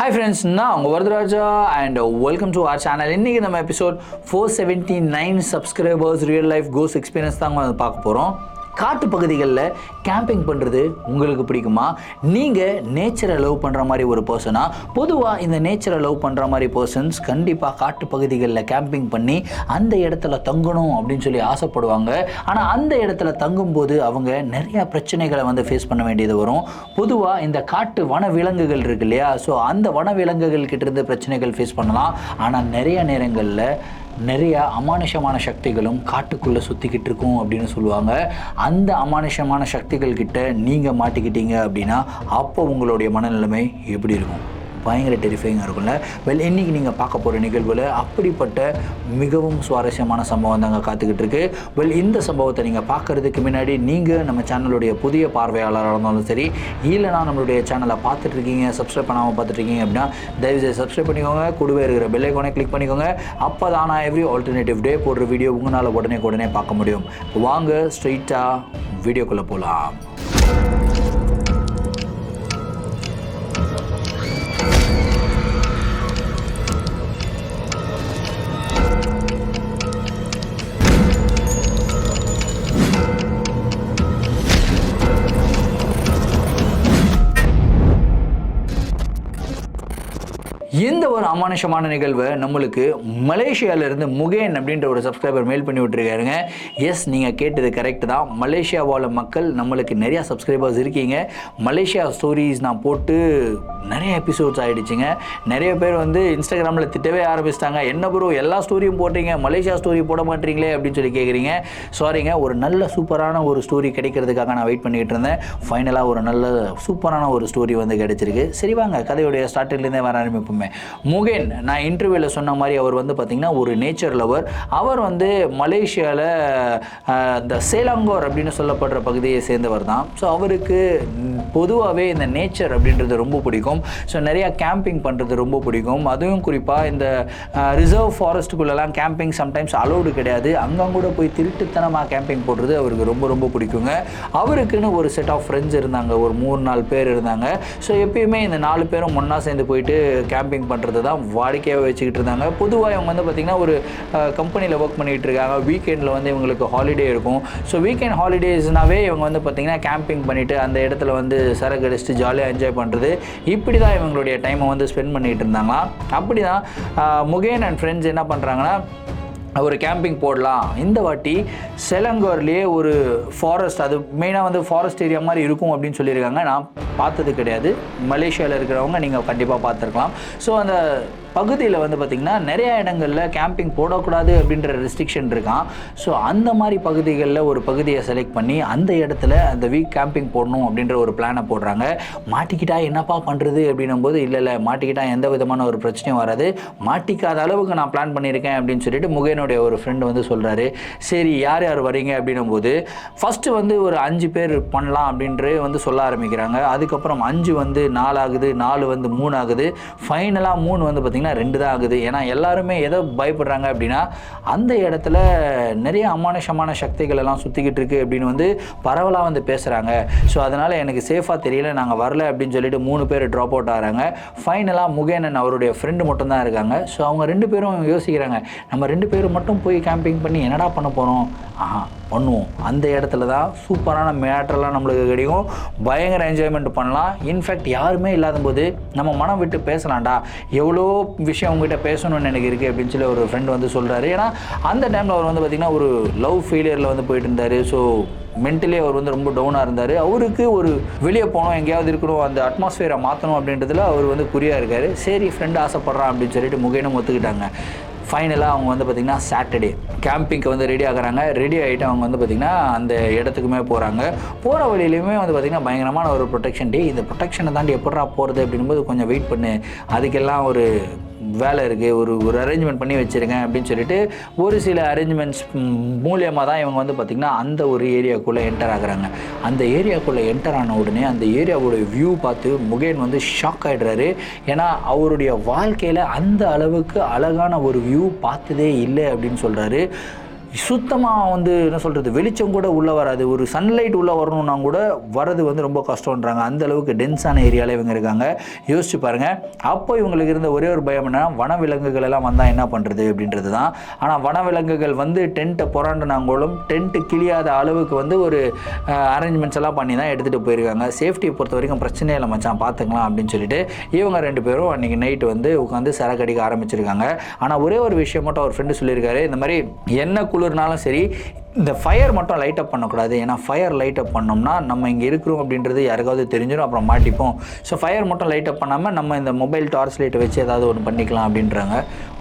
Hi friends, நான் உங்கள் Varadaraja and welcome to our channel. இன்றைக்கி நம்ம எபிசோட் 479 சப்ஸ்கிரைபர்ஸ் ரியல் லைஃப் கோஸ் எக்ஸ்பீரியன்ஸ் தாங்க வந்து பார்க்க போகிறோம். காட்டு பகுதிகளில் கேம்பிங் பண்ணுறது உங்களுக்கு பிடிக்குமா? நீங்கள் நேச்சரை லவ் பண்ணுற மாதிரி ஒரு பர்சனா? பொதுவாக இந்த நேச்சரை லவ் பண்ணுற மாதிரி பர்சன்ஸ் கண்டிப்பாக காட்டு பகுதிகளில் கேம்பிங் பண்ணி அந்த இடத்துல தங்கணும் அப்படின்னு சொல்லி ஆசைப்படுவாங்க. ஆனால் அந்த இடத்துல தங்கும்போது அவங்க நிறையா பிரச்சனைகளை வந்து ஃபேஸ் பண்ண வேண்டியது வரும். பொதுவாக இந்த காட்டு வன விலங்குகள் இருக்கு இல்லையா, ஸோ அந்த வன விலங்குகள் கிட்டேருந்து பிரச்சனைகள் ஃபேஸ் பண்ணலாம். ஆனால் நிறைய நேரங்களில் நிறைய அமானுஷமான சக்திகளும் காட்டுக்குள்ளே சுற்றிக்கிட்டு இருக்கும் அப்படின்னு சொல்லுவாங்க. அந்த அமானுஷமான சக்திகள் கிட்ட நீங்கள் மாட்டிக்கிட்டீங்க அப்படின்னா அப்போ உங்களுடைய மனநிலைமை எப்படி இருக்கும்? பயங்கர டெரிஃபைங்காக இருக்கும்ல. இன்றைக்கி நீங்கள் பார்க்க போகிற நிகழ்வில் அப்படிப்பட்ட மிகவும் சுவாரஸ்யமான சம்பவம் தாங்க காத்துக்கிட்டு இருக்கு. இந்த சம்பவத்தை நீங்கள் பார்க்குறதுக்கு முன்னாடி நீங்கள் நம்ம சேனலுடைய புதிய பார்வையாளராக இருந்தாலும் சரி, இல்லைனா நம்மளுடைய சேனலை பார்த்துட்ருக்கீங்க, சப்ஸ்கிரைப் பண்ணாமல் பார்த்துட்ருக்கீங்க அப்படின்னா தயவுசெய்து சப்ஸ்கிரைப் பண்ணிக்கோங்க. கூடவே இருக்கிற பெல் ஐகானை கிளிக் பண்ணிக்கோங்க. அப்போ தான் நான் எவ்ரி ஆல்டர்னேட்டிவ் டே போடுற வீடியோ உங்களால் உடனே பார்க்க முடியும். வாங்க ஸ்ட்ரெயிட்டாக வீடியோக்குள்ளே போகலாம். இந்த ஒரு அமானுஷமான நிகழ்வை நம்மளுக்கு மலேசியாவிலேருந்து முகேன் அப்படின்ற ஒரு சப்ஸ்கிரைபர் மெயில் பண்ணி விட்டுருக்காருங்க. எஸ், நீங்கள் கேட்டது கரெக்டு தான். மலேசியாவோட மக்கள் நம்மளுக்கு நிறையா சப்ஸ்கிரைபர்ஸ் இருக்கீங்க. மலேசியா ஸ்டோரிஸ் நான் போட்டு நிறைய எபிசோட்ஸ் ஆகிடுச்சிங்க. நிறைய பேர் வந்து இன்ஸ்டாகிராமில் திட்டவே ஆரம்பிச்சிட்டாங்க. என்ன ப்ரோ எல்லா ஸ்டோரியும் போடுறீங்க, மலேசியா ஸ்டோரி போட மாட்டீங்களே அப்படின்னு சொல்லி கேட்குறீங்க. சாரிங்க, ஒரு நல்ல சூப்பரான ஒரு ஸ்டோரி கிடைக்கிறதுக்காக நான் வெயிட் பண்ணிக்கிட்டு இருந்தேன். ஃபைனலாக ஒரு நல்ல சூப்பரான ஒரு ஸ்டோரி வந்து கிடைச்சிருக்கு. சரி வாங்க கதையுடைய ஸ்டார்டிங்லேருந்தே வர ஆரம்பிப்போமே. முகேன், நான் இன்டர்வியூவில் சொன்ன மாதிரி அவர் வந்து பார்த்திங்கன்னா ஒரு நேச்சர் லவர். அவர் வந்து மலேசியாவில் இந்த சேலாங்கோர் அப்படின்னு சொல்லப்படுற பகுதியை சேர்ந்தவர் தான். ஸோ அவருக்கு பொதுவாகவே இந்த நேச்சர் அப்படின்றது ரொம்ப பிடிக்கும். ஸோ நிறையா கேம்பிங் பண்ணுறது ரொம்ப பிடிக்கும். அதுவும் குறிப்பாக இந்த ரிசர்வ் ஃபாரஸ்ட்டுக்குள்ளெல்லாம் கேம்பிங் சம்டைம்ஸ் அலோடு கிடையாது. அங்கங்கூட போய் திருட்டுத்தனமாக கேம்பிங் போடுறது அவருக்கு ரொம்ப ரொம்ப பிடிக்குங்க. அவருக்குன்னு ஒரு செட் ஆஃப் ஃப்ரெண்ட்ஸ் இருந்தாங்க, ஒரு 3-4 பேர் இருந்தாங்க. ஸோ எப்பயுமே இந்த 4 பேரும் ஒன்றா சேர்ந்து போயிட்டு கேம்பிங் பண்ணுறது தான் வாடிக்கையாக வச்சுக்கிட்டு இருந்தாங்க. பொதுவாக இவங்க வந்து பார்த்திங்கன்னா ஒரு கம்பெனியில் ஒர்க் பண்ணிகிட்டு இருக்காங்க. வீக்கெண்டில் வந்து இவங்களுக்கு ஹாலிடே இருக்கும். ஸோ வீக்கெண்ட் ஹாலிடேஸ்னாவே இவங்க வந்து பார்த்திங்கன்னா கேம்பிங் பண்ணிவிட்டு அந்த இடத்துல வந்து சரக்கு அடிச்சுட்டு ஜாலியாக என்ஜாய் பண்ணுறது, இப்படி தான் இவங்களுடைய டைமை வந்து ஸ்பெண்ட் பண்ணிகிட்டு இருந்தாங்களாம். அப்படி தான் முகேன் அண்ட் ஃப்ரெண்ட்ஸ் என்ன பண்ணுறாங்கன்னா, ஒரு கேம்பிங் போடலாம். இந்த வாட்டி செலங்கோர்லேயே ஒரு ஃபாரஸ்ட், அது மெயினாக வந்து ஃபாரஸ்ட் ஏரியா மாதிரி இருக்கும் அப்படின்னு சொல்லியிருக்காங்க. நான் பார்த்தது கிடையாது. மலேசியாவில் இருக்கிறவங்க நீங்கள் கண்டிப்பாக பார்த்துருக்கலாம். ஸோ அந்த பகுதியில் வந்து பார்த்திங்கன்னா நிறையா இடங்களில் கேம்பிங் போடக்கூடாது அப்படின்ற ரெஸ்ட்ரிக்ஷன் இருக்கான். ஸோ அந்த மாதிரி பகுதிகளில் ஒரு பகுதியை செலக்ட் பண்ணி அந்த இடத்துல அந்த வீக் கேம்பிங் போடணும் அப்படின்ற ஒரு பிளானை போடுறாங்க. மாட்டிக்கிட்டா என்னப்பா பண்ணுறது அப்படின்னும் போது, இல்லை மாட்டிக்கிட்டா எந்த விதமான ஒரு பிரச்சனையும் வராது, மாட்டிக்காத அளவுக்கு நான் பிளான் பண்ணியிருக்கேன் அப்படின்னு சொல்லிட்டு முகேனுடைய ஒரு ஃப்ரெண்டு வந்து சொல்கிறாரு. சரி யார் யார் வரீங்க அப்படின்னும் போது ஃபஸ்ட்டு வந்து ஒரு 5 பேர் பண்ணலாம் அப்படின்ற வந்து சொல்ல ஆரம்பிக்கிறாங்க. அதுக்கப்புறம் 5 வந்து 4 ஆகுது, 4 வந்து 3 ஆகுது, ஃபைனலாக 3 வந்து பார்த்திங்கன்னா 2 தான் ஆகுது. ஏன்னா எல்லாருமே எதை பயப்படுறாங்க அப்படின்னா, அந்த இடத்துல நிறைய அமானுஷமான சக்திகள் எல்லாம் சுற்றிக்கிட்டு இருக்குது அப்படின்னு வந்து பரவலாக வந்து பேசுகிறாங்க. ஸோ அதனால் எனக்கு சேஃபாக தெரியல, நாங்கள் வரல அப்படின்னு சொல்லிட்டு 3 பேர் ட்ராப் அவுட் ஆகிறாங்க. ஃபைனலாக முகேனன் அவருடைய ஃப்ரெண்டு மட்டும்தான் இருக்காங்க. ஸோ அவங்க 2 பேரும் யோசிக்கிறாங்க, நம்ம 2 பேரும் மட்டும் போய் கேம்பிங் பண்ணி என்னடா பண்ண போகிறோம்? பண்ணுவோம். அந்த இடத்துல தான் சூப்பரான மேட்டர்லாம் நம்மளுக்கு கிடைக்கும். பயங்கர என்ஜாய்மெண்ட் பண்ணலாம். இன்ஃபேக்ட் யாருமே இல்லாத போது நம்ம மனம் விட்டு பேசலாம்டா, எவ்வளோ விஷயம் உங்ககிட்ட பேசணும்னு எனக்கு இருக்குது அப்படின்னு சொல்லி ஒரு ஃப்ரெண்டு வந்து சொல்கிறாரு. ஏன்னா அந்த டைமில் அவர் வந்து பார்த்திங்கன்னா ஒரு லவ் ஃபெயிலியரில் வந்து போயிட்டு இருந்தார். ஸோ மென்டலி அவர் வந்து ரொம்ப டவுனாக இருந்தார். அவருக்கு ஒரு வெளியே போகணும், எங்கேயாவது இருக்கணும், அந்த அட்மாஸ்ஃபியரை மாற்றணும் அப்படின்றதுல அவர் வந்து குறியாக இருக்கார். சரி ஃப்ரெண்டு ஆசைப்பட்றான் அப்படின்னு சொல்லிட்டு முகேனும் ஒத்துக்கிட்டாங்க. ஃபைனலாக அவங்க வந்து பார்த்திங்கன்னா சாட்டர்டே கேம்பிங்க்கு வந்து ரெடி ஆகுறாங்க. ரெடி ஆகிட்டு அவங்க வந்து பார்த்திங்கன்னா அந்த இடத்துக்குமே போகிறாங்க. போகிற வழியிலையுமே வந்து பார்த்திங்கன்னா பயங்கரமான ஒரு ப்ரொடெக்ஷன். இந்த ப்ரொடெக்ஷனை தாண்டி எப்படா போகிறது அப்படின்போது கொஞ்சம் வெயிட் பண்ணு, அதுக்கெல்லாம் ஒரு வேலை இருக்குது, ஒரு அரேஞ்ச்மெண்ட் பண்ணி வச்சுருக்கேன் அப்படின்னு சொல்லிட்டு ஒரு சில அரேஞ்ச்மெண்ட்ஸ் மூலியமாக தான் இவங்க வந்து பார்த்திங்கன்னா அந்த ஒரு ஏரியாவுக்குள்ளே என்டர் ஆகுறாங்க. அந்த ஏரியாவுக்குள்ளே என்டர் ஆன உடனே அந்த ஏரியாவோட வியூ பார்த்து முகேன் வந்து ஷாக் ஆகிடுறாரு. ஏன்னா அவருடைய வாழ்க்கையில் அந்த அளவுக்கு அழகான ஒரு வியூ பார்த்ததே இல்லை அப்படின்னு சொல்கிறாரு. சுத்தமாக வந்து என்ன சொல்கிறது, வெளிச்சம் கூட உள்ளே வராது. ஒரு சன்லைட் உள்ளே வரணும்னா கூட வரது வந்து ரொம்ப கஷ்டம்ன்றாங்க. அந்த அளவுக்கு டென்ஸான ஏரியாவில் இவங்க இருக்காங்க. யோசிச்சு பாருங்கள். அப்போ இவங்களுக்கு இருந்த ஒரே ஒரு பயம் என்ன, வனவிலங்குகள் எல்லாம் வந்தால் என்ன பண்ணுறது அப்படின்றது தான். ஆனால் வனவிலங்குகள் வந்து டென்ட்டை புறாண்டுனாங்களும் டென்ட்டு கிளியாத அளவுக்கு வந்து ஒரு அரேஞ்ச்மெண்ட்ஸ் எல்லாம் பண்ணி தான் எடுத்துகிட்டு போயிருக்காங்க. சேஃப்டியை பொறுத்த வரைக்கும் பிரச்சனையே இல்லை மச்சான், பார்த்துக்கலாம் அப்படின்னு சொல்லிட்டு இவங்க 2 பேரும் அன்றைக்கி நைட்டு வந்து உட்காந்து சரக்கு அடிக்க ஆரம்பிச்சிருக்காங்க. ஆனால் ஒரே ஒரு விஷயம் மட்டும் அவர் ஃப்ரெண்டு சொல்லியிருக்காரு, இந்த மாதிரி என்ன குளிர்னாலும் சரி இந்த ஃபயர் மட்டும் லைட் அப் பண்ணக்கூடாது. ஏன்னா ஃபயர் லைட் அப் பண்ணோம்னா நம்ம இங்கே இருக்கிறோம் அப்படின்றது யாருக்காவது தெரிஞ்சிடும், அப்புறம் மாட்டிப்போம். ஸோ ஃபயர் மட்டும் லைட் அப் பண்ணாமல் நம்ம இந்த மொபைல் டார்ச் லைட்டை வச்சு ஏதாவது ஒன்று பண்ணிக்கலாம் அப்படின்றாங்க.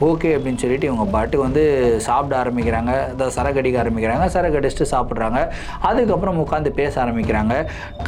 ஓகே அப்படின்னு சொல்லிட்டு இவங்க பாட்டுக்கு வந்து சாப்பிட ஆரம்பிக்கிறாங்க. அதாவது சரக்கு அடிக்க ஆரம்பிக்கிறாங்க. சரக்கு அடிச்சுட்டு சாப்பிட்றாங்க. அதுக்கப்புறம் உட்காந்து பேச ஆரம்பிக்கிறாங்க.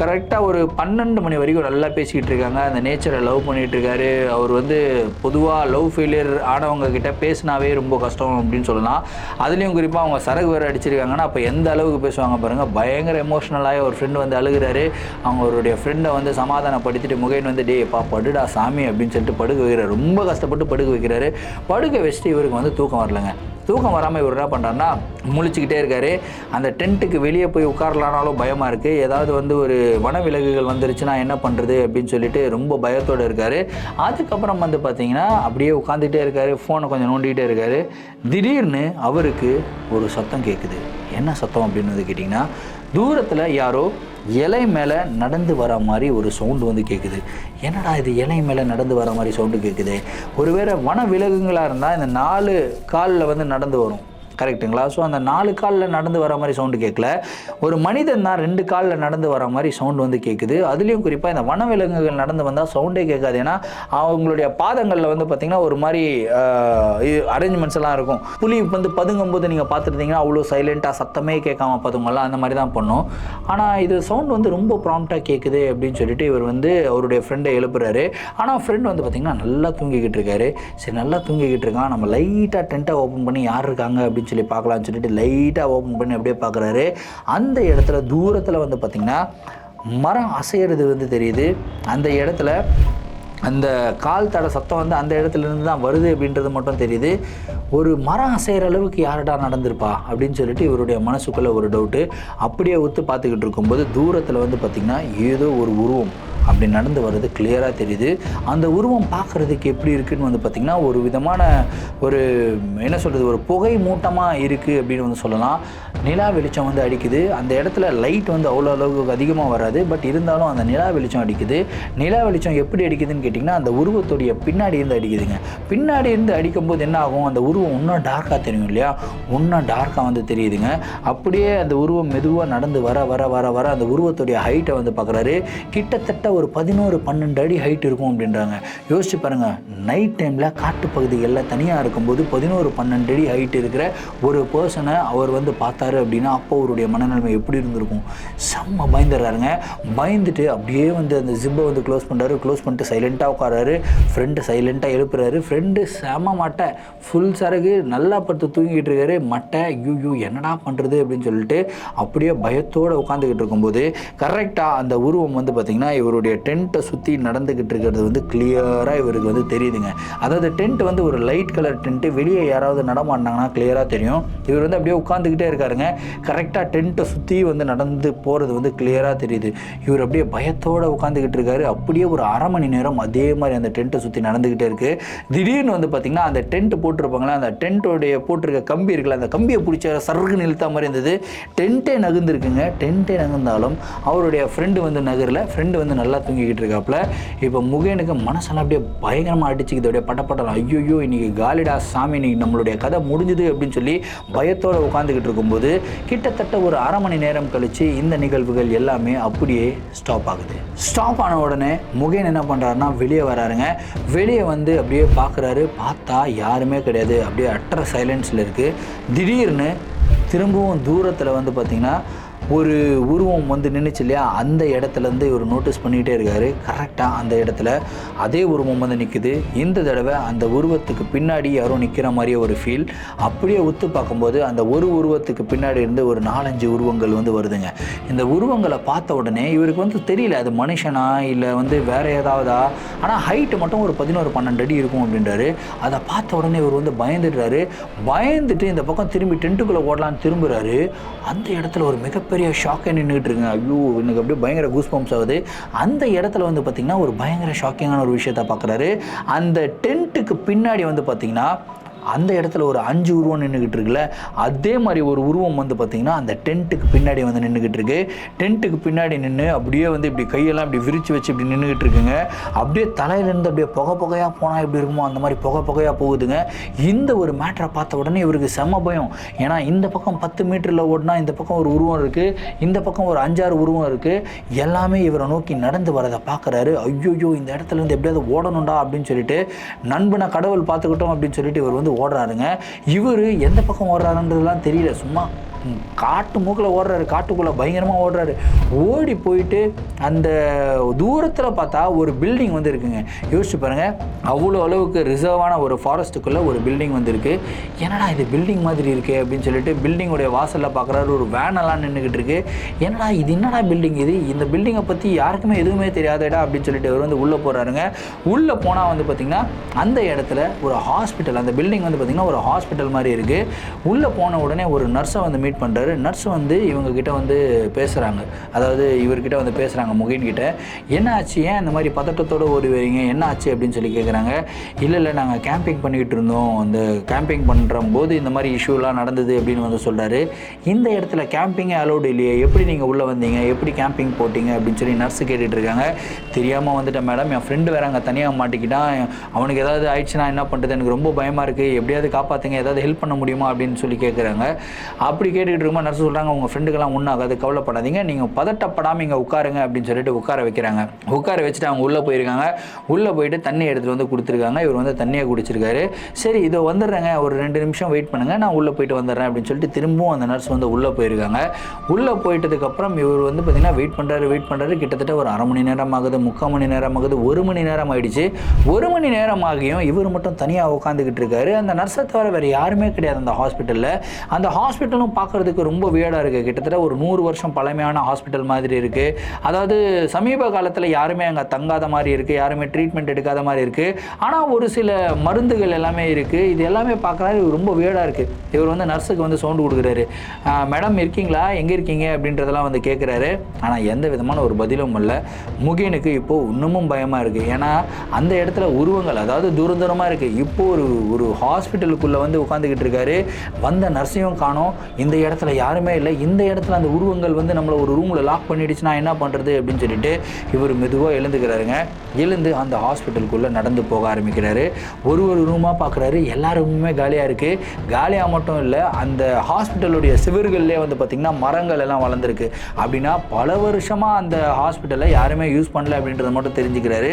கரெக்டாக ஒரு 12 மணி வரைக்கும் நல்லா பேசிக்கிட்டு இருக்காங்க. அந்த நேச்சரை லவ் பண்ணிகிட்டு இருக்காரு. அவர் வந்து பொதுவாக லவ் ஃபெயிலியர் ஆனவங்க கிட்ட பேசினாவே ரொம்ப கஷ்டம் அப்படின்னு சொல்லலாம். அதுலேயும் குறிப்பாக அவங்க சரக்கு வேறு அடிச்சிருக்காங்க. அப்போ எந்த அளவுக்கு பேசுவாங்க பாருங்கள். பயங்கர எமோஷ்னலாக ஒரு ஃப்ரெண்டு வந்து அழுகிறாரு. அவங்களுடைய ஃப்ரெண்டை வந்து சமாதானப்படுத்திட்டு முகைன் வந்து டேப்பா படுடா சாமி அப்படின்னு சொல்லிட்டு படுக்க வைக்கிறார். ரொம்ப கஷ்டப்பட்டு படுக்க வைக்கிறாரு. படுக்க வச்சுட்டு இவருக்கு வந்து தூக்கம் வரலங்க. தூக்கம் வராமல் இவர் என்ன பண்ணுறாருன்னா முழிச்சிக்கிட்டே இருக்கார். அந்த டென்ட்டுக்கு வெளியே போய் உட்காரலானாலும் பயமாக இருக்குது. ஏதாவது வந்து ஒரு வனவிலங்குகள் வந்துருச்சுன்னா என்ன பண்ணுறது அப்படின்னு சொல்லிட்டு ரொம்ப பயத்தோடு இருக்கார். அதுக்கப்புறம் வந்து பார்த்திங்கன்னா அப்படியே உட்காந்துக்கிட்டே இருக்கார். ஃபோனை கொஞ்சம் நோண்டிக்கிட்டே இருக்கார். திடீர்னு அவருக்கு ஒரு சத்தம் கேட்குது. என்ன சத்தம் அப்படின்னு வந்து கேட்டிங்கன்னா, தூரத்தில் யாரோ இலை மேலே நடந்து வர மாதிரி ஒரு சவுண்டு வந்து கேட்குது. என்னடா இது இலை மேலே நடந்து வர மாதிரி சவுண்டு கேட்குது? ஒருவேளை வன விலங்குகளாக இருந்தால் இந்த 4 காலில் வந்து நடந்து வரும், கரெக்டுங்களா? ஸோ அந்த 4 காலில் நடந்து வர மாதிரி சவுண்டு கேட்கல. ஒரு மனிதன் தான் 2 காலில் நடந்து வர மாதிரி சவுண்டு வந்து கேட்குது. அதுலேயும் குறிப்பாக இந்த வனவிலங்குகள் நடந்து வந்தால் சவுண்டே கேட்காது. ஏன்னா அவங்களுடைய பாதங்களில் வந்து பார்த்திங்கன்னா ஒரு மாதிரி அரேஞ்ச்மெண்ட்ஸ் எல்லாம் இருக்கும். புலி வந்து பதுங்கும் போது நீங்கள் பார்த்துருந்தீங்கன்னா அவ்வளோ சைலண்ட்டாக சத்தமே கேட்காம பதுங்கலாம், அந்த மாதிரி தான் பண்ணும். ஆனால் இது சவுண்டு வந்து ரொம்ப ப்ராம்ப்டாக கேட்குது அப்படின்னு சொல்லிட்டு இவர் வந்து அவருடைய ஃப்ரெண்டை எழுப்புறாரு. ஆனால் ஃப்ரெண்ட் வந்து பார்த்திங்கன்னா நல்லா தூங்கிக்கிட்டு இருக்காரு. சரி, நல்லா தூங்கிக்கிட்டு இருக்கான். நம்ம லைட்டாக டென்ட்டை ஓப்பன் பண்ணி யார் இருக்காங்க அப்படின்னு சொல்லி பார்க்கலாம்னு சொல்லிட்டு லைட்டாக ஓப்பன் பண்ணி அப்படியே பார்க்குறாரு. அந்த இடத்துல தூரத்தில் வந்து பார்த்திங்கன்னா மரம் அசைகிறது வந்து தெரியுது. அந்த இடத்துல அந்த கால் தட சத்தம் வந்து அந்த இடத்துலேருந்து தான் வருது அப்படின்றது மட்டும் தெரியுது. ஒரு மரம் அசைகிற அளவுக்கு யார்டா நடந்திருப்பா அப்படின்னு சொல்லிட்டு இவருடைய மனசுக்குள்ளே ஒரு டவுட்டு. அப்படியே ஒத்து பார்த்துக்கிட்டு இருக்கும்போது தூரத்தில் வந்து பார்த்திங்கன்னா ஏதோ ஒரு உருவம் அப்படி நடந்து வர்றது கிளியராக தெரியுது. அந்த உருவம் பார்க்குறதுக்கு எப்படி இருக்குதுன்னு வந்து பார்த்திங்கன்னா ஒரு விதமான ஒரு என்ன சொல்கிறது, ஒரு புகை மூட்டமாக இருக்குது அப்படின்னு வந்து சொல்லலாம். நிலா வெளிச்சம் வந்து அடிக்குது. அந்த இடத்துல லைட் வந்து அவ்வளோ அளவுக்கு அதிகமாக வராது, பட் இருந்தாலும் அந்த நிலா வெளிச்சம் அடிக்குது. நிலா வெளிச்சம் எப்படி அடிக்குதுன்னு கேட்டிங்கன்னா அந்த உருவத்துடைய பின்னாடி இருந்து அடிக்குதுங்க. பின்னாடி இருந்து அடிக்கும்போது என்ன ஆகும், அந்த உருவம் இன்னும் டார்க்காக தெரியும் இல்லையா, இன்னும் டார்க்காக வந்து தெரியுதுங்க. அப்படியே அந்த உருவம் மெதுவாக நடந்து வர வர வர வர அந்த உருவத்துடைய ஹைட்டை வந்து பார்க்குறாரு. கிட்டத்தட்ட ஒரு 11-12 அடி ஹைட் இருக்கும் அப்படின்றாங்க. யோசிச்சு பாருங்கள், நைட் டைமில் காட்டு பகுதிகளில் தனியாக இருக்கும்போது 11-12 அடி ஹைட் இருக்கிற ஒரு பர்சனை அவர் வந்து பார்த்தாரு அப்படின்னா அப்போ அவருடைய மனநிலைமை எப்படி இருந்திருக்கும். செம்ம பயந்துடுறாருங்க. பயந்துட்டு அப்படியே வந்து அந்த ஜிப்பை வந்து க்ளோஸ் பண்ணுறாரு. க்ளோஸ் பண்ணிட்டு சைலண்ட்டாக உட்காராரு. ஃப்ரெண்டு சைலண்ட்டாக எழுப்புறாரு. ஃப்ரெண்டு செம மட்டை, ஃபுல் சரகு, நல்லா படுத்து தூங்கிட்டு இருக்காரு. மட்டை யூ என்னடா பண்ணுறது அப்படின்னு சொல்லிட்டு அப்படியே பயத்தோடு உட்காந்துக்கிட்டு இருக்கும்போது கரெக்டாக அந்த உருவம் வந்து பார்த்திங்கன்னா இவருடைய டென்ட்டை சுற்றி நடந்துக்கிட்டு இருக்கிறது வந்து கிளியராக இவருக்கு வந்து தெரியுதுங்க. அதாவது டென்ட் வந்து ஒரு லைட் கலர் டென்ட்டு, வெளியே யாராவது நடமாடினாங்கன்னா கிளியராக தெரியும். இவர் வந்து அப்படியே உட்காந்துக்கிட்டே இருக்காருங்க. கரெக்டாக டென்ட்டை சுற்றி வந்து நடந்து போகிறது வந்து கிளியராக தெரியுது. இவர் அப்படியே பயத்தோடு உட்காந்துக்கிட்டு இருக்காரு. அப்படியே ஒரு அரை மணி நேரம் அதே மாதிரி அந்த டென்ட்டை சுற்றி நடந்துக்கிட்டே இருக்குது. திடீர்னு வந்து பார்த்திங்கன்னா அந்த டென்ட் போட்டிருப்பாங்களா, அந்த டென்ட்டோடைய போட்டிருக்க கம்பி இருக்குல்ல, அந்த கம்பியை பிடிச்ச சருகுன்னு இழுத்தா மாதிரி இருந்தது. டென்ட்டே நகர்ந்துருக்குங்க. டென்ட்டே நகர்ந்தாலும் அவருடைய ஃப்ரெண்டு வந்து நகரில். ஃப்ரெண்டு வந்து நல்லா தூங்கிக்கிட்டு இருக்காப்புல. இப்போ முகேனுக்கு மனசெல்லாம் அப்படியே பயங்கரமாக அடிச்சுக்கிது. அப்படியே பட்டப்பட்டலாம். ஐயோ இன்றைக்கி காலிடா சாமி, இன்னைக்கு நம்மளுடைய கதை முடிஞ்சுது அப்படின்னு சொல்லி பயத்தோடு உட்காந்துக்கிட்டு இருக்கும்போது கிட்டத்தட்ட ஒரு அரை மணி நேரம் கழித்து இந்த நிகழ்வுகள் எல்லாமே அப்படியே ஸ்டாப் ஆகுது. ஸ்டாப் ஆன உடனே முகேன் என்ன பண்ணுறாருன்னா வெளியே வராருங்க. வெளியே வந்து அப்படியே பார்க்குறாரு. பார்த்தா யாருமே கிடையாது. அப்படியே அட்டர் சைலன்ஸில் இருக்குது. திடீர்னு திரும்பவும் தூரத்தில் வந்து பார்த்திங்கன்னா ஒரு உருவம் வந்து நின்றுச்சு இல்லையா, அந்த இடத்துலேருந்து இவர் நோட்டீஸ் பண்ணிக்கிட்டே இருக்கார். கரெக்டாக அந்த இடத்துல அதே உருவம் வந்து நிற்குது. இந்த தடவை அந்த உருவத்துக்கு பின்னாடி யாரோ நிற்கிற மாதிரியே ஒரு ஃபீல். அப்படியே உத்து பார்க்கும்போது அந்த ஒரு உருவத்துக்கு பின்னாடி இருந்து ஒரு 4-5 உருவங்கள் வந்து வருதுங்க. இந்த உருவங்களை பார்த்த உடனே இவருக்கு வந்து தெரியல அது மனுஷனா இல்லை வந்து வேறு ஏதாவதா, ஆனால் ஹைட்டு மட்டும் ஒரு 11-12 அடி இருக்கும் அப்படின்றாரு. அதை பார்த்த உடனே இவர் வந்து பயந்துடுறாரு. பயந்துட்டு இந்த பக்கம் திரும்பி டென்ட்டுக்குள்ளே ஓடலான்னு திரும்புகிறாரு. அந்த இடத்துல ஒரு மிகப்பெரிய ஷாக்கை நின்றுட்டு இருக்குங்க. ஐயோ, எனக்கு அப்படியே பயங்கர கூஸ் பம்ப்ஸ் ஆகுது. அந்த இடத்துல வந்து பார்த்திங்கன்னா ஒரு பயங்கர ஷாக்கிங்கான ஒரு விஷயத்தை பார்க்குறாரு. அந்த டென்ட்டுக்கு பின்னாடி வந்து பார்த்திங்கன்னா அந்த இடத்துல ஒரு 5 உருவம் நின்றுக்கிட்டு இருக்குல்ல, அதே மாதிரி ஒரு உருவம் வந்து பார்த்திங்கன்னா அந்த டென்ட்டுக்கு பின்னாடி வந்து நின்றுக்கிட்டு இருக்கு. டென்ட்டுக்கு பின்னாடி நின்று அப்படியே வந்து இப்படி கையெல்லாம் இப்படி விரித்து வச்சு இப்படி நின்றுக்கிட்டு இருக்குங்க. அப்படியே தலையிலேருந்து அப்படியே புகையாக போனால் எப்படி இருக்குமோ அந்த மாதிரி புகையாக போகுதுங்க. இந்த ஒரு மேட்டரை பார்த்த உடனே இவருக்கு செம்ம பயம். ஏன்னா இந்த பக்கம் 10 மீட்டரில் ஓடினா இந்த பக்கம் ஒரு உருவம் இருக்குது, இந்த பக்கம் ஒரு 5-6 உருவம் இருக்குது. எல்லாமே இவரை நோக்கி நடந்து வரதை பார்க்குறாரு. ஐயோ, இந்த இடத்துலேருந்து எப்படியாவது ஓடணும்டா அப்படின்னு சொல்லிட்டு நண்பனை கடவுள் பார்த்துக்கிட்டோம் அப்படின்னு சொல்லிட்டு இவர் வந்து ஓடுறாருங்க. இவர் எந்த பக்கம் ஓடுறாருன்றதுலாம் தெரியல, சும்மா காட்டு மூக்கில் ஓடுறாரு, காட்டுக்குள்ளே பயங்கரமாக ஓடுறாரு. ஓடி போயிட்டு அந்த தூரத்தில் பார்த்தா ஒரு பில்டிங் வந்து இருக்குங்க. யோசிச்சு பாருங்கள், அவ்வளோ அளவுக்கு ரிசர்வான ஒரு ஃபாரஸ்ட்டுக்குள்ளே ஒரு பில்டிங் வந்து இருக்குது. என்னடா இது பில்டிங் மாதிரி இருக்குது அப்படின்னு சொல்லிட்டு பில்டிங்குடைய வாசலில் பார்க்குறாரு. ஒரு வேனெல்லாம் நின்றுக்கிட்டு இருக்கு. என்னடா பில்டிங் இது, இந்த பில்டிங்கை பற்றி யாருக்குமே எதுவுமே தெரியாதடா அப்படின்னு சொல்லிட்டு அவர் வந்து உள்ளே போகிறாருங்க. உள்ளே போனால் வந்து பார்த்திங்கன்னா அந்த இடத்துல ஒரு ஹாஸ்பிட்டல், அந்த பில்டிங் வந்து பார்த்திங்கன்னா ஒரு ஹாஸ்பிட்டல் மாதிரி இருக்குது. உள்ளே போன உடனே ஒரு நர்ஸை வந்து மீட் பண்ணுறாரு. நர்ஸ் வந்து இவங்ககிட்ட வந்து பேசுகிறாங்க, அதாவது இவர்கிட்ட வந்து பேசுகிறாங்க முகின் கிட்ட. என்ன ஆச்சு, ஏன் இந்த மாதிரி பதட்டத்தோடு ஓடி வரீங்க, என்ன ஆச்சு அப்படின்னு சொல்லி கேட்குறாங்க. இல்லை நாங்கள் கேம்பிங் பண்ணிக்கிட்டு இருந்தோம், அந்த கேம்பிங் பண்ணுற போது இந்த மாதிரி இஷ்யூலாம் நடந்தது அப்படின்னு வந்து சொல்கிறாரு. இந்த இடத்துல கேம்பிங்கே அலோடு இல்லையே, எப்படி நீங்கள் உள்ளே வந்தீங்க, எப்படி கேம்பிங் போட்டிங்க அப்படின்னு சொல்லி நர்ஸு கேட்டுட்ருக்காங்க. தெரியாமல் வந்துட்டேன் மேடம், என் ஃப்ரெண்டு வேறு அங்கே தனியாக மாட்டிக்கிட்டான், அவனுக்கு ஏதாவது ஆயிடுச்சுன்னா என்ன பண்ணுறது, எனக்கு ரொம்ப பயமாக இருக்குது, எப்படியாவது காப்பாற்றுங்க, ஏதாவது ஹெல்ப் பண்ண முடியுமா அப்படின்னு சொல்லி கேட்குறாங்க. அப்படி கேட்டுக்கிட்டு இருக்கும்போது நர்ஸ் சொல்கிறாங்க, உங்கள் ஃப்ரெண்டுக்கெல்லாம் ஒன்றும் ஆகாது, கவலைப்படாதீங்க, நீங்கள் பதட்டப்படாமல் இங்கே உட்காருங்க அப்படின்னு சொல்லிட்டு உட்கார வைக்கிறாங்க. உட்கார வச்சுட்டு அவங்க உள்ளே போயிருக்காங்க. உள்ளே போயிட்டு தண்ணி எடுத்துகிட்டு வந்து கொடுத்துருக்காங்க. இவர் வந்து தண்ணியை குடிச்சிருக்காரு. சரி, இதோ வந்துடுறேங்க, ஒரு 2 நிமிஷம் வெயிட் பண்ணுங்கள், நான் உள்ளே போயிட்டு வந்துடுறேன் அப்படின்னு சொல்லிட்டு திரும்பவும் அந்த நர்ஸ் வந்து உள்ளே போயிருக்காங்க. உள்ளே போயிட்டதுக்கப்புறம் இவர் வந்து பார்த்திங்கன்னா வெயிட் பண்ணுறாரு. கிட்டத்தட்ட ஒரு அரை மணி நேரம் ஆகுது, 3/4 மணி நேரம் ஆகுது, 1 மணி நேரம் ஆகிடுச்சு. 1 மணி நேரம் ஆகியும் இவர் மட்டும் தனியாக உட்காந்துக்கிட்டு இருக்காரு. அந்த நர்ஸை தவிர வேறு யாருமே கிடையாது அந்த ஹாஸ்பிட்டலில். அந்த ஹாஸ்பிட்டலும் பார்க்குறதுக்கு ரொம்ப வியர்டாக இருக்குது. கிட்டத்தட்ட ஒரு 100 வருஷம் பழமையான ஹாஸ்பிட்டல் மாதிரி இருக்குது. அதாவது சமீப காலத்தில் யாருமே அங்கே தங்காத மாதிரி இருக்குது, யாருமே ட்ரீட்மெண்ட் எடுக்காத மாதிரி இருக்குது. ஆனால் ஒரு சில மருந்துகள் எல்லாமே இருக்குது. இது எல்லாமே பார்க்குறாரு, ரொம்ப வியர்டாக இருக்குது. இவர் வந்து நர்ஸுக்கு வந்து சவுண்டு கொடுக்குறாரு. மேடம் இருக்கீங்களா, எங்கே இருக்கீங்க அப்படின்றதெல்லாம் வந்து கேட்குறாரு. ஆனால் எந்த விதமான ஒரு பதிலும் இல்லை. முகினுக்கு இப்போது இன்னமும் பயமாக இருக்குது. ஏன்னா அந்த இடத்துல உருவங்கள், அதாவது தூரமாக இருக்குது. இப்போது ஒரு ஹாஸ்பிட்டலுக்குள்ளே வந்து உட்காந்துக்கிட்டு இருக்காரு. வந்த நர்ஸையும் காணோம், இந்த இடத்துல யாருமே இல்லை. இந்த இடத்துல அந்த உருவங்கள் வந்து நம்மளை ஒரு ரூமில் லாக் பண்ணிடுச்சுன்னா என்ன பண்ணுறது அப்படின்னு சொல்லிட்டு இவர் மெதுவாக எழுந்துக்கிறாருங்க. எழுந்து அந்த ஹாஸ்பிட்டலுக்குள்ளே நடந்து போக ஆரம்பிக்கிறாரு. ஒரு ரூமாக பார்க்குறாரு, எல்லா ரூமுமே காலியாக இருக்குது. காலியாக மட்டும் இல்லை, அந்த ஹாஸ்பிட்டலுடைய சிவர்கள்லேயே வந்து பார்த்திங்கன்னா மரங்கள் எல்லாம் வளர்ந்துருக்கு. அப்படின்னா பல வருஷமாக அந்த ஹாஸ்பிட்டலை யாருமே யூஸ் பண்ணல அப்படின்றத மட்டும் தெரிஞ்சுக்கிறாரு.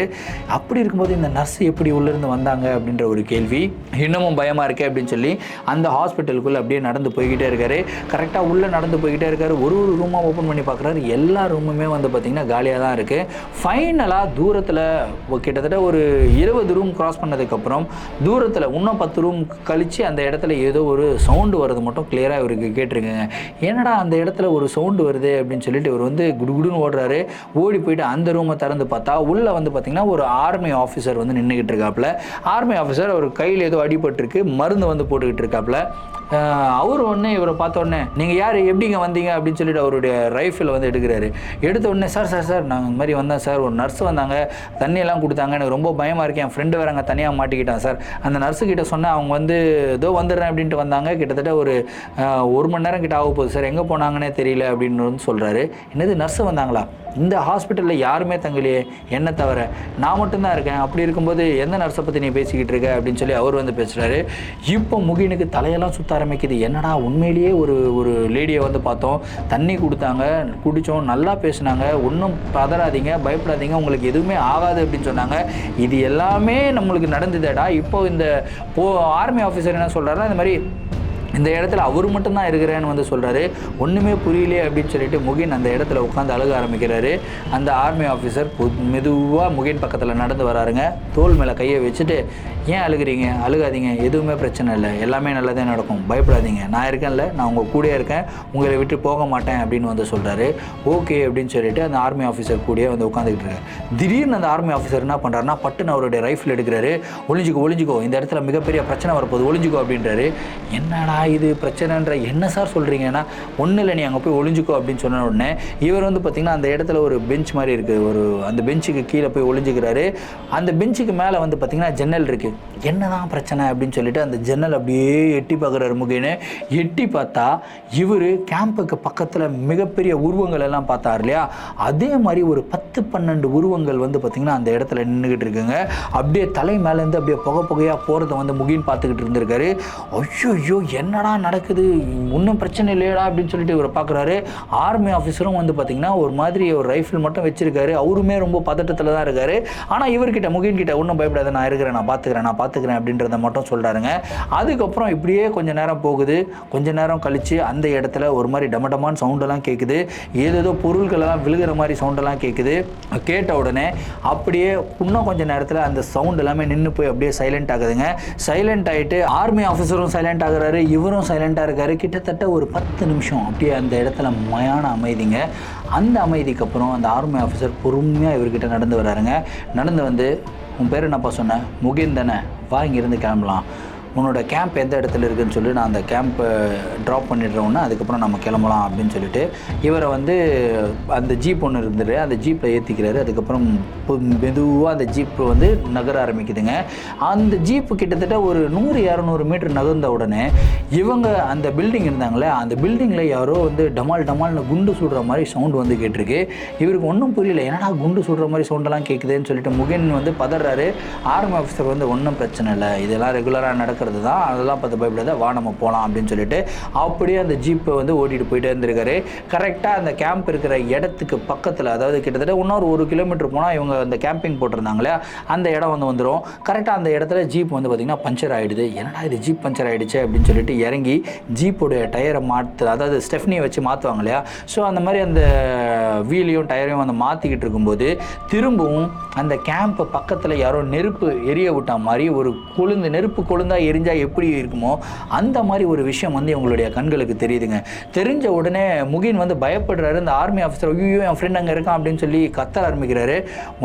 அப்படி இருக்கும்போது இந்த நர்ஸ் எப்படி உள்ளேருந்து வந்தாங்க அப்படின்ற ஒரு கேள்வி இன்னமும் பயமாக இருக்குது அப்படின்னு சொல்லி அந்த ஹாஸ்பிட்டலுக்குள்ளே அப்படியே நடந்து போய்கிட்டே இருக்காரு. கரெக்டாக உள்ளே நடந்து போய்கிட்டே இருக்காரு. ஒரு ரூமாக ஓப்பன் பண்ணி பார்க்குறாரு. எல்லா ரூமுமே வந்து பார்த்திங்கன்னா காலியாக தான் இருக்குது. ஃபைனலாக தூரத்தில் கிட்டத்தட்ட ஒரு 20 ரூம் கிராஸ் பண்ணதுக்கப்புறம் தூரத்தில் இன்னும் 10 ரூம் கழித்து அந்த இடத்துல ஏதோ ஒரு சவுண்டு வருது மட்டும் கிளியராக இவருக்கு கேட்டிருக்குங்க. என்னடா அந்த இடத்துல ஒரு சவுண்டு வருது அப்படின்னு சொல்லிட்டு இவர் வந்து குடுகுடுன்னு ஓடுறாரு. ஓடி போயிட்டு அந்த ரூமை திறந்து பார்த்தா உள்ளே வந்து பார்த்திங்கன்னா ஒரு ஆர்மி ஆஃபீஸர் வந்து நின்றுக்கிட்டு இருக்காப்புல. ஆர்மி ஆஃபீஸர் அவர் கையில் ஏதோ அடிபட்டிருக்கு, மருந்து வந்து போட்டுக்கிட்டு இருக்காப்புல. அவர் ஒன்று இவரை பார்த்த உடனே நீங்கள் யார், எப்படிங்க வந்தீங்க அப்படின்னு சொல்லிட்டு அவருடைய ரைஃபில் வந்து எடுக்கிறாரு. எடுத்த உடனே சார் நாங்கள் இந்த மாதிரி வந்தேன் சார், ஒரு நர்ஸ் வந்தாங்க, தண்ணியெல்லாம் கொடுத்தாங்க, எனக்கு ரொம்ப பயமாக இருக்கேன், என் ஃப்ரெண்டு வேறு அங்கே தனியாக மாட்டிக்கிட்டான் சார். அந்த நர்ஸுக்கிட்ட சொன்னேன், அவங்க வந்து ஏதோ வந்துடுறேன் அப்படின்ட்டு வந்தாங்க. கிட்டத்தட்ட ஒரு 1 மணி நேரம் கிட்ட ஆக போகுது சார், எங்கே போனாங்கன்னே தெரியல அப்படின்னு வந்து சொல்கிறாரு. என்னது நர்ஸு வந்தாங்களா, இந்த ஹாஸ்பிட்டலில் யாருமே தங்கலையே, என்ன தவிர நான் மட்டும்தான் இருக்கேன், அப்படி இருக்கும்போது எந்த நர்ஸை பற்றி நீ பேசிக்கிட்டு இருக்க அப்படின்னு சொல்லி அவர் வந்து பேசுகிறாரு. இப்போ முகினுக்கு தலையெல்லாம் சுத்த ஆரம்பிக்குது. என்னடா உண்மையிலேயே ஒரு லேடியை வந்து பார்த்தோம், தண்ணி கொடுத்தாங்க, குடித்தோம், நல்லா பேசினாங்க, ஒன்றும் பதறாதீங்க, பயப்படாதீங்க, உங்களுக்கு எதுவுமே ஆகாது அப்படின்னு சொன்னாங்க. இது எல்லாமே நம்மளுக்கு நடந்ததேடா. இப்போ இந்த ஆர்மி ஆஃபீஸர் என்ன சொல்கிறாருன்னா, இந்த மாதிரி இந்த இடத்துல அவர் மட்டும்தான் இருக்கிறேன்னு வந்து சொல்கிறாரு. ஒன்றுமே புரியலையே அப்படின்னு சொல்லிட்டு முகின் அந்த இடத்துல உட்காந்து அழுக ஆரம்பிக்கிறாரு. அந்த ஆர்மி ஆஃபீஸர் மெதுவாக முகின் பக்கத்தில் நடந்து வராருங்க. தோள் மேலே கையை வச்சுட்டு, ஏன் அழுகிறீங்க, அழுகாதீங்க, எதுவுமே பிரச்சனை இல்லை, எல்லாமே நல்லதே நடக்கும், பயப்படாதீங்க, நான் இருக்கேன்ல, நான் உங்கள் கூடயே இருக்கேன், உங்களை விட்டு போக மாட்டேன் அப்படின்னு வந்து சொல்கிறாரு. ஓகே அப்படின்னு சொல்லிட்டு அந்த ஆர்மி ஆஃபீஸர் கூடயே வந்து உட்காந்துக்கிட்டு இருக்காரு. திடீர்னு அந்த ஆர்மி ஆஃபீஸர் என்ன பண்ணுறாருன்னா, பட்டுன்னு அவருடைய ரைஃபிள் எடுக்கிறாரு. ஒளிஞ்சிக்கோ, இந்த இடத்துல மிகப்பெரிய பிரச்சனை வரப்போகுது, ஒளிஞ்சிக்கோ அப்படின்றாரு. என்னடா இது பிரச்சனைன்ற, என்ன சார் சொல்கிறீங்கன்னா, ஒன்றும் இல்லை, நீ அங்கே போய் ஒளிஞ்சிக்கோ அப்படின்னு சொன்ன உடனே இவர் வந்து பார்த்திங்கன்னா அந்த இடத்துல ஒரு பெஞ்ச் மாதிரி இருக்குது, அந்த பெஞ்சுக்கு கீழே போய் ஒளிஞ்சிக்கிறாரு. அந்த பெஞ்சுக்கு மேலே வந்து பார்த்திங்கன்னா ஜன்னல் இருக்குது. என்னதான் பிரச்சனை அப்படின்னு சொல்லிட்டு அந்த ஜன்னல் அப்படியே எட்டி பார்க்குறாரு முகின். எட்டி பார்த்தா இவர் கேம்புக்கு பக்கத்தில் மிகப்பெரிய உருவங்கள் எல்லாம் பார்த்தார் இல்லையா, அதே மாதிரி ஒரு 10-12 உருவங்கள் வந்து பார்த்திங்கன்னா அந்த இடத்துல நின்றுக்கிட்டு இருக்குங்க. அப்படியே தலை மேலேருந்து அப்படியே புகையாக போகிறத வந்து முகின் பார்த்துக்கிட்டு இருந்திருக்காரு. ஐயோ என்னடா நடக்குது, ஒன்றும் பிரச்சனை இல்லையடா அப்படின்னு சொல்லிட்டு இவர் பார்க்குறாரு. ஆர்மி ஆஃபீஸரும் வந்து பார்த்திங்கன்னா ஒரு மாதிரி ஒரு ரைஃபிள் மட்டும் வச்சிருக்காரு. அவருமே ரொம்ப பதட்டத்தில் தான் இருக்காரு. ஆனால் இவர்கிட்ட முகின் கிட்ட ஒன்றும் பயப்படாத, நான் இருக்கிறேன், நான் பார்த்துக்கிறேன் அப்படின்றத மட்டும் சொல்கிறாருங்க. அதுக்கப்புறம் இப்படியே கொஞ்சம் நேரம் போகுது. கொஞ்ச நேரம் கழித்து அந்த இடத்துல ஒரு மாதிரி டமடமான்னு சவுண்டெல்லாம் கேட்குது. ஏதேதோ பொருள்களெல்லாம் விழுகிற மாதிரி சவுண்டெல்லாம் கேட்குது. கேட்ட உடனே அப்படியே இன்னும் கொஞ்சம் நேரத்தில் அந்த சவுண்ட் எல்லாமே நின்று போய் அப்படியே சைலண்ட் ஆகுதுங்க. சைலண்ட் ஆகிட்டு ஆர்மி ஆஃபீஸரும் சைலண்ட் ஆகுறாரு, இவரும் சைலண்ட்டாக இருக்காரு. கிட்டத்தட்ட ஒரு 10 நிமிஷம் அப்படியே அந்த இடத்துல மயான அமைதிங்க. அந்த அமைதிக்கு அப்புறம் அந்த ஆர்மி ஆஃபீஸர் பொறுமையாக இவர்கிட்ட நடந்து வராருங்க. நடந்து வந்து, உன் பேர் என்னப்பா சொன்னேன், முகின் தானே, வா இங்கேருந்து கிளம்பலாம், உன்னோட கேம்ப் எந்த இடத்துல இருக்குதுன்னு சொல்லி நான் அந்த கேம்பை ட்ராப் பண்ணிடுறோன்னா அதுக்கப்புறம் நம்ம கிளம்பலாம் அப்படின்னு சொல்லிட்டு இவரை வந்து அந்த ஜீப் ஒன்று இருந்துரு, அந்த ஜீப்பில் ஏற்றிக்கிறாரு. அதுக்கப்புறம் மெதுவாக அந்த ஜீப்பு வந்து நகர ஆரம்பிக்குதுங்க. அந்த ஜீப்பு கிட்டத்தட்ட ஒரு 100-200 மீட்டர் நகர்ந்த உடனே இவங்க அந்த பில்டிங் இருந்தாங்களே, அந்த பில்டிங்கில் யாரோ வந்து டமால்னு குண்டு சுடுற மாதிரி சவுண்டு வந்து கேட்டிருக்கு. இவருக்கு ஒன்றும் புரியல, என்னடா குண்டு சுடுற மாதிரி சவுண்டெல்லாம் கேட்குதுன்னு சொல்லிட்டு முகின் வந்து பதறாரு. ஆர்மி ஆஃபீஸர் வந்து ஒன்றும் பிரச்சனை இல்லை, இதெல்லாம் ரெகுலராக நடக்கிறது தான், அதெல்லாம் பார்த்து பயப்படாத, வா நம்ம போகலாம் அப்படின்னு சொல்லிட்டு அப்படியே அந்த ஜீப்பை வந்து ஓட்டிகிட்டு போயிட்டே இருந்திருக்காரு. கரெக்டாக அந்த கேம்ப் இருக்கிற இடத்துக்கு பக்கத்தில், அதாவது கிட்டத்தட்ட இன்னொரு 1 கிலோமீட்டர் போனால் இவங்க அந்த கேம்பிங் போட்டிருந்தாங்களே அந்த இடம் வந்துடும். கரெக்டாக அந்த இடத்துல ஜீப் வந்து பார்த்திங்கன்னா பஞ்சர் ஆகிடுது. என்னடா இது ஜீப் பஞ்சர் ஆகிடுச்சு அப்படின்னு சொல்லிட்டு இறங்கி ஜீப்போடைய டயரை அதாவது ஸ்டெஃப்னியை வச்சு மாற்றுவாங்க இல்லையா, ஸோ அந்த மாதிரி அந்த வீலையும் டயரையும் வந்து மாற்றிக்கிட்டு இருக்கும்போது திரும்பவும் அந்த கேம்ப் பக்கத்தில் யாரோ நெருப்பு எரிய விட்டா மாதிரி ஒரு நெருப்பு கொழுந்தாக எரிஞ்சால் எப்படி இருக்குமோ அந்த மாதிரி ஒரு விஷயம் வந்து இவங்களுடைய கண்களுக்கு தெரியுதுங்க. தெரிஞ்ச உடனே முகின் வந்து பயப்படுறாரு. அந்த ஆர்மி ஆஃபீஸர், ஐயோ என் ஃப்ரெண்ட் அங்கே இருக்கான் அப்படின்னு சொல்லி கத்த ஆரம்பிக்கிறாரு.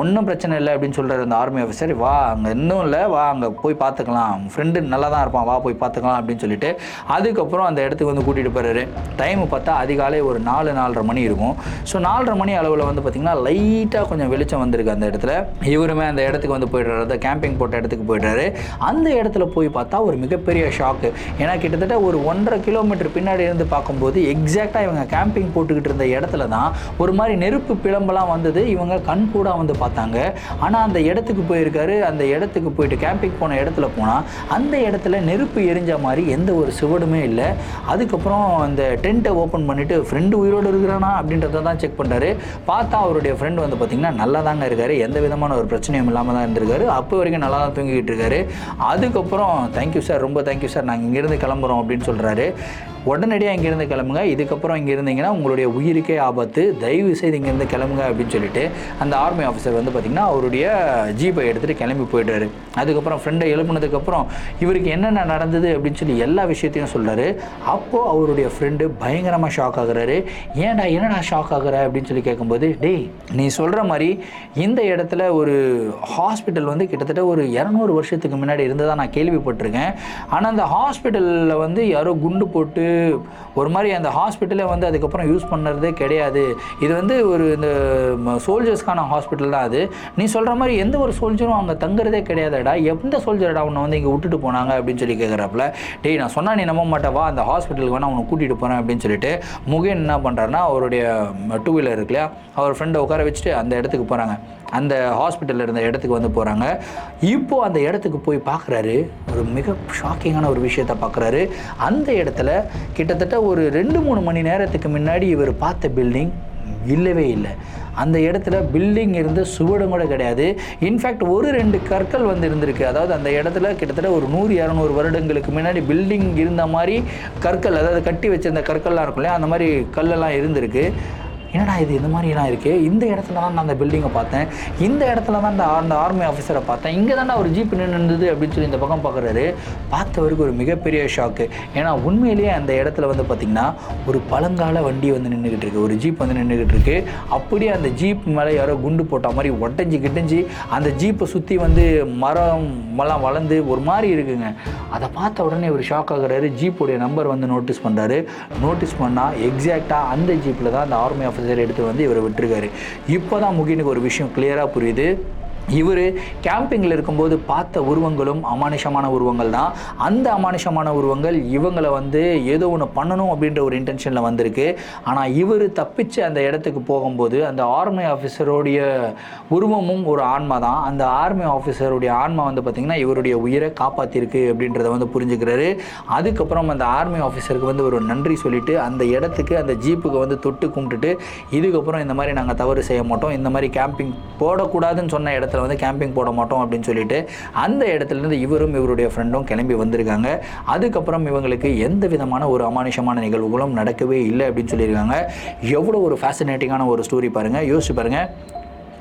ஒன்றும் பிரச்சனை இல்லை அப்படின்னு சொல்கிறாரு அந்த ஆர்மி ஆஃபீஸர். வா அங்கே இன்னும் இல்லை, வா அங்கே போய் பார்த்துக்கலாம், ஃப்ரெண்டு நல்லா தான் இருப்பான், வா போய் பார்த்துக்கலாம் அப்படின்னு சொல்லிட்டு அதுக்கப்புறம் அந்த இடத்துக்கு வந்து கூட்டிகிட்டு போகிறாரு. டைமு பார்த்தா அதிகாலை ஒரு 4-4:30 மணி இருக்கும். ஸோ 4:30 மணி அளவில் வந்து பார்த்திங்கன்னா லைட்டாக கொஞ்சம் வெளிச்சம் வந்திருக்கு அந்த இடத்துல. இவருமே அந்த இடத்துக்கு வந்து போய்டுறாரு, அந்த கேம்பிங் போட்ட இடத்துக்கு போய்டுறாரு. அந்த இடத்துல போய் பார்த்தா ஒரு மிகப்பெரிய ஷாக்கு. ஏன்னா கிட்டத்தட்ட ஒரு 1.5 கிலோமீட்டர் பின்னாடி இருந்து பார்க்கும்போது எக்ஸாக்டாக இவங்க கேம்பிங் போட்டுக்கிட்டு இருந்த இடத்துல தான் ஒரு மாதிரி நெருப்பு பிளம்பெல்லாம் வந்தது. இவங்க கண் கூட வந்து பார்த்தாங்க. ஆனால் அந்த இடத்துக்கு போயிருக்காரு. அந்த இடத்துக்கு போயிட்டு கேம்பிங் போன இடத்துல போனால் அந்த இடத்துல நெருப்பு எரிஞ்ச மாதிரி எந்த ஒரு சுவடுமே இல்லை. அதுக்கப்புறம் அந்த டென்ட்டை ஓப்பன் பண்ணிவிட்டு ஃப்ரெண்டு உயிரோடு இருக்கிறானா அப்படின்றத தான் செக் பண்ணுறாரு. பார்த்தா அவருடைய ஃப்ரெண்டு வந்து பார்த்திங்கன்னா நல்லா தாங்க இருக்காரு, எந்த விதமான ஒரு பிரச்சனையும் இல்லாமல் தான் இருந்திருக்காரு. அப்போ வரைக்கும் நல்லா தான் தூங்கிக்கிட்டு இருக்காரு. அதுக்கப்புறம் தேங்க்யூ சார், ரொம்ப தேங்க்யூ சார், நாங்கள் இங்கேருந்து கிளம்புறோம் அப்படின்னு சொல்கிறாரு. உடனடியாக இங்கேருந்து கிளம்புங்க, இதுக்கப்புறம் இங்கே இருந்தீங்கன்னா உங்களுடைய உயிருக்கே ஆபத்து, தயவு செய்து இங்கேருந்து கிளம்புங்க அப்படின்னு சொல்லிட்டு அந்த ஆர்மி ஆஃபீஸர் வந்து பார்த்திங்கன்னா அவருடைய ஜீப்பை எடுத்துகிட்டு கிளம்பி போய்ட்டாரு. அதுக்கப்புறம் ஃப்ரெண்டை எழுப்புனதுக்கப்புறம் இவருக்கு என்னென்ன நடந்தது அப்படின்னு சொல்லி எல்லா விஷயத்தையும் சொல்கிறாரு. அப்போது அவருடைய ஃப்ரெண்டு பயங்கரமாக ஷாக் ஆகுறாரு. என்னடா ஷாக் ஆகுற அப்படின்னு சொல்லி கேட்கும்போது, டேய் நீ சொல்கிற மாதிரி இந்த இடத்துல ஒரு ஹாஸ்பிட்டல் வந்து கிட்டத்தட்ட ஒரு 200 வருஷத்துக்கு முன்னாடி இருந்ததாக நான் கேள்விப்பட்டிருக்கேன். ஆனால் அந்த ஹாஸ்பிட்டலில் வந்து யாரோ குண்டு போட்டு ஒரு மாதிரி அந்த ஹாஸ்பிட்டலை வந்து அதுக்கப்புறம் யூஸ் பண்ணுறதே கிடையாது. இது வந்து ஒரு இந்த சோல்ஜர்ஸ்க்கான ஹாஸ்பிட்டல் தான் அது. நீ சொல்கிற மாதிரி எந்த ஒரு சோல்ஜரும் அங்கே தங்குறதே கிடையாதுடா, எந்த சோல்ஜர்டா உன்னை வந்து இங்கே விட்டுட்டு போனாங்க அப்படின்னு சொல்லி கேட்குறாப்புல. டேய் நான் சொன்னால் நீ நம்ப மாட்டேவா, அந்த ஹாஸ்பிட்டலுக்கு வேணால் அவனை கூட்டிகிட்டு போகிறேன் அப்படின்னு சொல்லிட்டு முகேன் என்ன பண்ணுறாருன்னா அவருடைய 2 வீலர் இருக்கு இல்லையா, அவர் ஃப்ரெண்டை உட்கார வச்சுட்டு அந்த இடத்துக்கு போகிறாங்க. அந்த ஹாஸ்பிட்டலில் இருந்த இடத்துக்கு வந்து போகிறாங்க. இப்போது அந்த இடத்துக்கு போய் பார்க்குறாரு, ஒரு மிக ஷாக்கிங்கான ஒரு விஷயத்தை பார்க்குறாரு. அந்த இடத்துல கிட்டத்தட்ட ஒரு 2-3 மணி நேரத்துக்கு முன்னாடி இவர் பார்த்த பில்டிங் இல்லவே இல்லை. அந்த இடத்துல பில்டிங் இருந்து சுவடும் கூட கிடையாது. இன்ஃபேக்ட் 1-2 கற்கள் வந்து இருந்திருக்கு. அதாவது அந்த இடத்துல கிட்டத்தட்ட ஒரு 100-200 வருடங்களுக்கு முன்னாடி பில்டிங் இருந்த மாதிரி கற்கள், அதாவது கட்டி வச்சிருந்த கற்கள்லாம் இருக்கும் இல்லையா, அந்த மாதிரி கல்லெல்லாம் இருந்திருக்கு. என்னடா இது இந்த மாதிரிலாம் இருக்குது, இந்த இடத்துல தான் நான் அந்த பில்டிங்கை பார்த்தேன், இந்த இடத்துல தான் அந்த ஆர்மி ஆஃபீஸரை பார்த்தேன், இங்கே தானே ஒரு ஜீப் நின்றுது அப்படின்னு சொல்லி இந்த பக்கம் பார்க்குறாரு. பார்த்தவருக்கு ஒரு மிகப்பெரிய ஷாக்கு. ஏன்னா உண்மையிலேயே அந்த இடத்துல வந்து பார்த்திங்கன்னா ஒரு பழங்கால வண்டி வந்து நின்றுக்கிட்டு இருக்குது, ஒரு ஜீப் வந்து நின்றுக்கிட்டு இருக்குது. அப்படியே அந்த ஜீப் மேலே யாரோ குண்டு போட்ட மாதிரி ஒட்டஞ்சி அந்த ஜீப்பை சுற்றி வந்து மரம்லாம் வளர்ந்து ஒரு மாதிரி இருக்குங்க. அதை பார்த்த உடனே ஒரு ஷாக் ஆகுறாரு. ஜீப்புடைய நம்பர் வந்து நோட்டீஸ் பண்ணுறாரு. நோட்டீஸ் பண்ணால் எக்ஸாக்டாக அந்த ஜீப்பில் தான் அந்த ஆர்மி ஆஃபீஸர் எடுத்து வந்து இவரை விட்டுருக்காரு. இப்போ தான் முகினுக்கு ஒரு விஷயம் கிளியராக புரியுது. இவர் கேம்பிங்கில் இருக்கும்போது பார்த்த உருவங்களும் அமானுஷமான உருவங்கள் தான். அந்த அமானுஷமான உருவங்கள் இவங்களை வந்து ஏதோ ஒன்று பண்ணணும் அப்படின்ற ஒரு இன்டென்ஷனில் வந்திருக்கு. ஆனால் இவர் தப்பிச்சு அந்த இடத்துக்கு போகும்போது அந்த ஆர்மி ஆஃபீஸருடைய உருவமும் ஒரு ஆன்மா தான். அந்த ஆர்மி ஆஃபீஸருடைய ஆன்மா வந்து பார்த்திங்கன்னா இவருடைய உயிரை காப்பாற்றிருக்கு அப்படின்றத வந்து புரிஞ்சுக்கிறாரு. அதுக்கப்புறம் அந்த ஆர்மி ஆஃபீஸருக்கு வந்து ஒரு நன்றி சொல்லிவிட்டு அந்த இடத்துக்கு அந்த ஜீப்புக்கு வந்து தொட்டு கும்பிட்டுட்டு, இதுக்கப்புறம் இந்த மாதிரி நாங்கள் தவறு செய்ய மாட்டோம், இந்த மாதிரி கேம்பிங் போடக்கூடாதுன்னு சொன்ன இடத்துல வந்து கேம்பிங் போட மாட்டோம் அப்படின்னு சொல்லிட்டு அந்த இடத்துலேருந்து இவரும் இவருடைய ஃப்ரெண்டும் கிளம்பி வந்திருக்காங்க. அதுக்கப்புறம் இவங்களுக்கு எந்த விதமான ஒரு அமானுஷமான நிகழ்வுகளும் நடக்கவே இல்லை அப்படின்னு சொல்லியிருக்காங்க. எவ்வளோ ஒரு ஃபேசினேட்டிங்கான ஒரு ஸ்டோரி பாருங்கள், யோசிச்சு பாருங்கள்.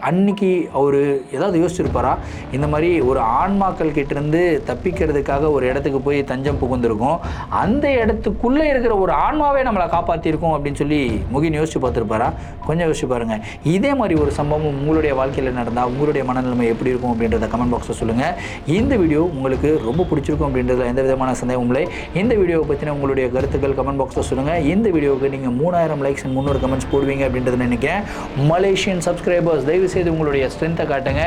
அன்றைக்கி அவர் ஏதாவது யோசிச்சிருப்பாரா, இந்த மாதிரி ஒரு ஆன்மாக்கள் கிட்டேருந்து தப்பிக்கிறதுக்காக ஒரு இடத்துக்கு போய் தஞ்சம் புகுந்திருக்கோம், அந்த இடத்துக்குள்ளே இருக்கிற ஒரு ஆன்மாவே நம்மளை காப்பாற்றிருக்கோம் அப்படின்னு சொல்லி முகின் யோசிச்சு பார்த்துருப்பாரா? கொஞ்சம் யோசிச்சு பாருங்கள். இதே மாதிரி ஒரு சம்பவம் உங்களுடைய வாழ்க்கையில் நடந்தால் உங்களுடைய மனநிலைமை எப்படி இருக்கும் அப்படின்றத கமெண்ட் பாக்ஸில் சொல்லுங்கள். இந்த வீடியோ உங்களுக்கு ரொம்ப பிடிச்சிருக்கும் அப்படின்றதுல எந்த விதமான சந்தேகம் இல்லை. இந்த வீடியோவை பற்றின உங்களுடைய கருத்துக்கள் கமெண்ட் பாக்ஸில் சொல்லுங்கள். இந்த வீடியோவுக்கு நீங்கள் 3000 லைக்ஸ் அண்ட் 300 கமெண்ட்ஸ் போடுவீங்க அப்படின்றத நினைக்கிறேன். மலேசியன் சப்ஸ்கிரைபர்ஸ் தயவு செய்து உங்களுடைய ஸ்ட்ரென்த்தை காட்டுங்க.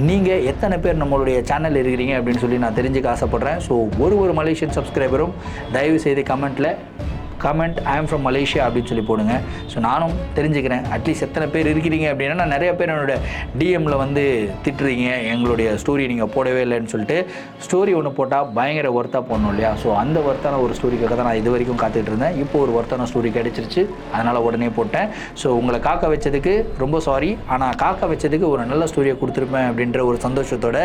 நீங்கள் எத்தனை பேர் நம்மளுடைய சேனல் இருக்கிறீங்க அப்படின்னு சொல்லி நான் தெரிஞ்சுக்க ஆசைப்பட்றேன். ஸோ ஒரு மலேசியன் சப்ஸ்கிரைபரும் தயவு செய்து comment I am from Malaysia அப்படின்னு சொல்லி போடுங்க. ஸோ நானும் தெரிஞ்சுக்கிறேன் அட்லீஸ்ட் எத்தனை பேர் இருக்கிறீங்க அப்படின்னா. நான் நிறைய பேர் என்னோட டிஎம்மில் வந்து திட்டுறீங்க, எங்களுடைய ஸ்டோரி நீங்கள் போடவே இல்லைன்னு சொல்லிட்டு. ஸ்டோரி ஒன்று போட்டால் பயங்கர ஒர்த்தாக போடணும் இல்லையா? ஸோ அந்த ஒர்த்தான ஒரு ஸ்டோரிக்காக தான் நான் இது வரைக்கும் காத்துக்கிட்டு இருந்தேன். இப்போ ஒரு ஒர்த்தான ஸ்டோரி கிடச்சிருச்சு, அதனால் உடனே போட்டேன். ஸோ உங்களை காக்க வச்சதுக்கு ரொம்ப சாரி. ஆனால் காக்க வச்சதுக்கு ஒரு நல்ல ஸ்டோரியை கொடுத்துருப்பேன் அப்படின்ற ஒரு சந்தோஷத்தோட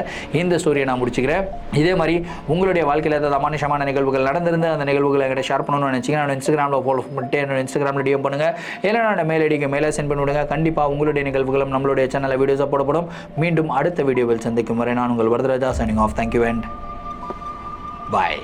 இந்த ஸ்டோரியை நான் முடிச்சுக்கிறேன். இதே மாதிரி உங்களுடைய வாழ்க்கையில் ஏதாவது அமானுஷமான நிகழ்வுகள் நடந்திருந்து அந்த நிகழ்வுகளை என்கிட்ட ஷேர் பண்ணணும்னு நினச்சிங்கன்னா இன்ஸ்டாகிராமில் ஃபாலோ பண்ணிட்டு என்னோட இன்ஸ்டாகிராமில் டிஎம் பண்ணுங்கள். இல்லைனா மேல் ஐடிக்கு மேலே சென்ட் பண்ணி விடுங்க. கண்டிப்பாக உங்களுடைய நிகழ்வுகளும் நம்மளுடைய சேனலில் வீடியோஸாக போடப்படும். மீண்டும் அடுத்த வீடியோவில் சந்திக்கும் வரை நான் உங்கள் Varadaraja signing off. Thank you and bye.